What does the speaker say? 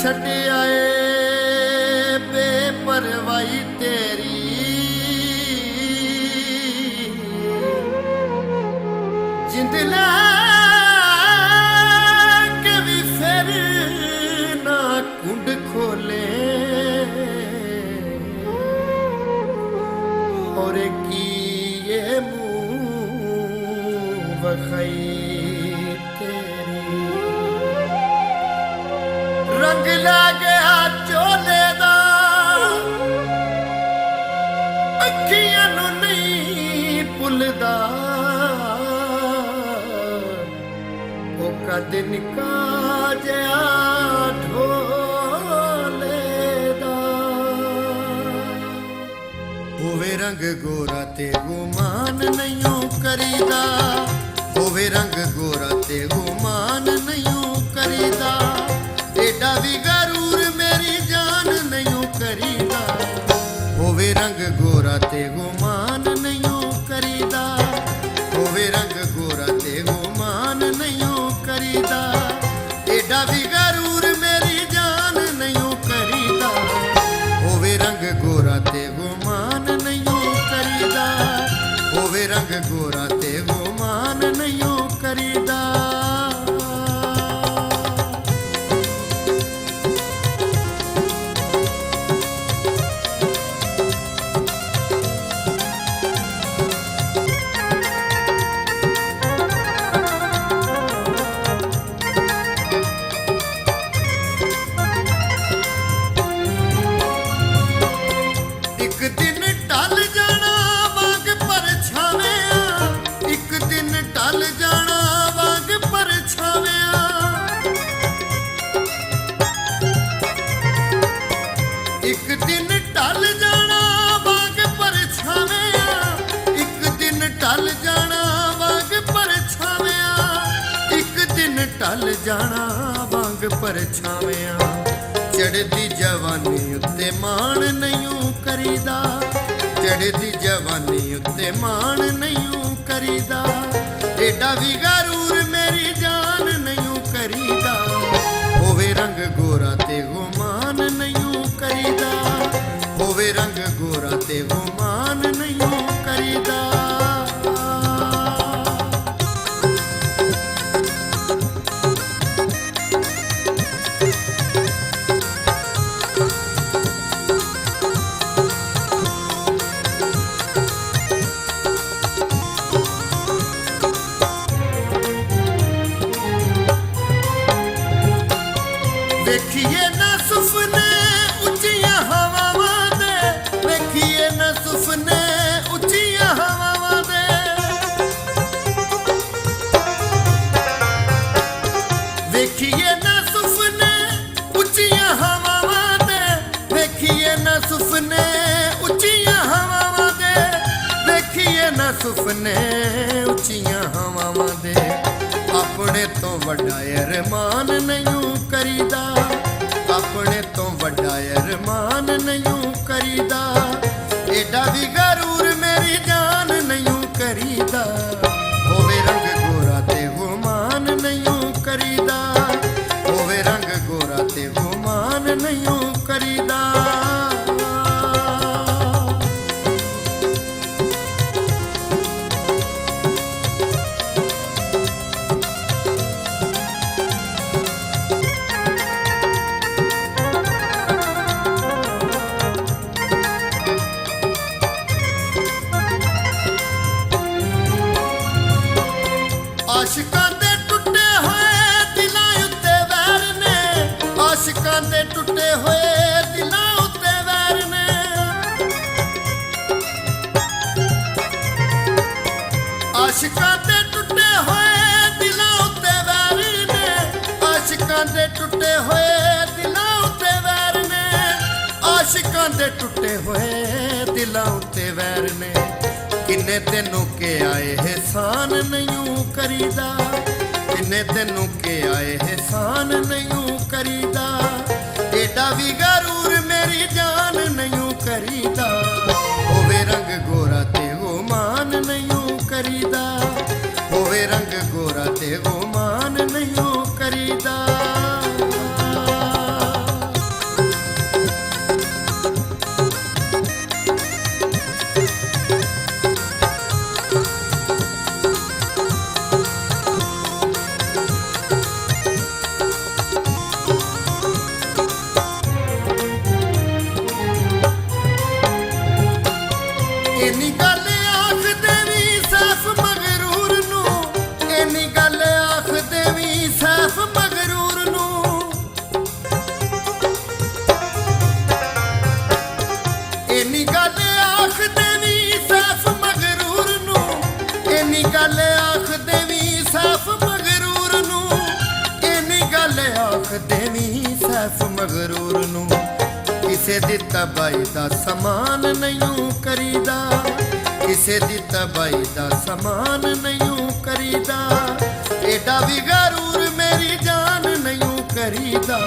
छड़ आए बेपरवाही तेरी, जिंद के भी फिर ना कुंड खोले, और की ये मुंह वखाई तेरी। रंग ला गया चोले दा अखियां नू नहीं भुलदा, ओ कद निका जिहा ढोले दा। होवे रंग गोरा ते गुमान नहीं करीदा, होवे रंग गोरा ते गुमान नहीं करीदा, एडा भी गरूर मेरी जान नहीं करीदा। होवे रंग गोरा ते गुमान नहीं करीदा, होवे रंग गोरा ते गुमान नहीं करीदा, एडा भी गरूर मेरी जान नहीं करीदा। होवे रंग गोरा ते गुमान नहीं करीदा, होवे रंग गोरा ते गुमान नहीं करीदा। टल जाना वांग परछावियां, चढ़दी जवानी उत्ते मान नहीं करीदा, चढ़दी जवानी उत्ते मान नहीं करीदा, एडा भी गरूर मेरी जान नहीं करीदा। होवे रंग गोरा ते गुमान नहीं करीदा, होवे रंग गोरा ते गुमान नहीं करीदा। देखिए ना सुपने उचिया हवावां दे, देखिए ना सुपने उचिया हवावां दे, देखिए ना सुपने उचिया हवावां दे, देखिए ना सुपने उचिया हवावां दे, देखिए ना सुपने उचिया हवावां दे। अपने तो वड्डा अरमान नहीं करीदा, अपने तो वड्डा अरमान नहीं करीदा, एडा भी गरूर मेरी जान नहीं करीदा। होवे रंग गोरा ते गुमान नहीं करीदा, होवे रंग गोरा ते गुमान नहीं करीदा। आशिकां दे टुटे होए दिलां उत्ते वैर ने, आशिकां दे टुटे होए दिलां उत्ते वैर ने, आशिकां दे टुटे होए दिलां उत्ते वैर ने, आशिकां दे टुटे होए दिलां उत्ते वैर ने, आशिकां दे टुटे होए दिलां उत्ते वैर ने। किन्ने तेनों के आए एहसान नहीं करीदा, किन्ने तेनों के आए एहसान नहीं करीदा, एडा भी गरूर मेरी जान नहीं करीदा। होवे रंग गोरा ते गुमान नहीं करीदा, होवे रंग गोरा ते गुमान नहीं करीदा। ਇੰਨੀ ਗੱਲ ਆਖ ਦੇਵੀ ਸੈਫ ਮਗਰੂਰ ਨੂੰ, ਇੰਨੀ ਗੱਲ ਆਖ ਦੇਵੀ ਸੈਫ ਮਗਰੂਰ ਨੂੰ, ਇੰਨੀ ਗੱਲ ਆਖ ਦੇਵੀ ਸੈਫ ਮਗਰੂਰ ਨੂੰ। ਕਿਸੇ ਦੀ ਤਬਾਈ ਦਾ ਸਮਾਨ ਨਹੀਂ ਕਰੀਦਾ, ਕਿਸੇ ਦੀ ਤਬਾਈ ਦਾ ਸਮਾਨ ਨਹੀਂ ਕਰੀਦਾ, ਐਡਾ ਵੀ ਗਰੂਰ ਮੇਰੀ ਜਾਨ ਨਹੀਂ ਕਰੀਦਾ।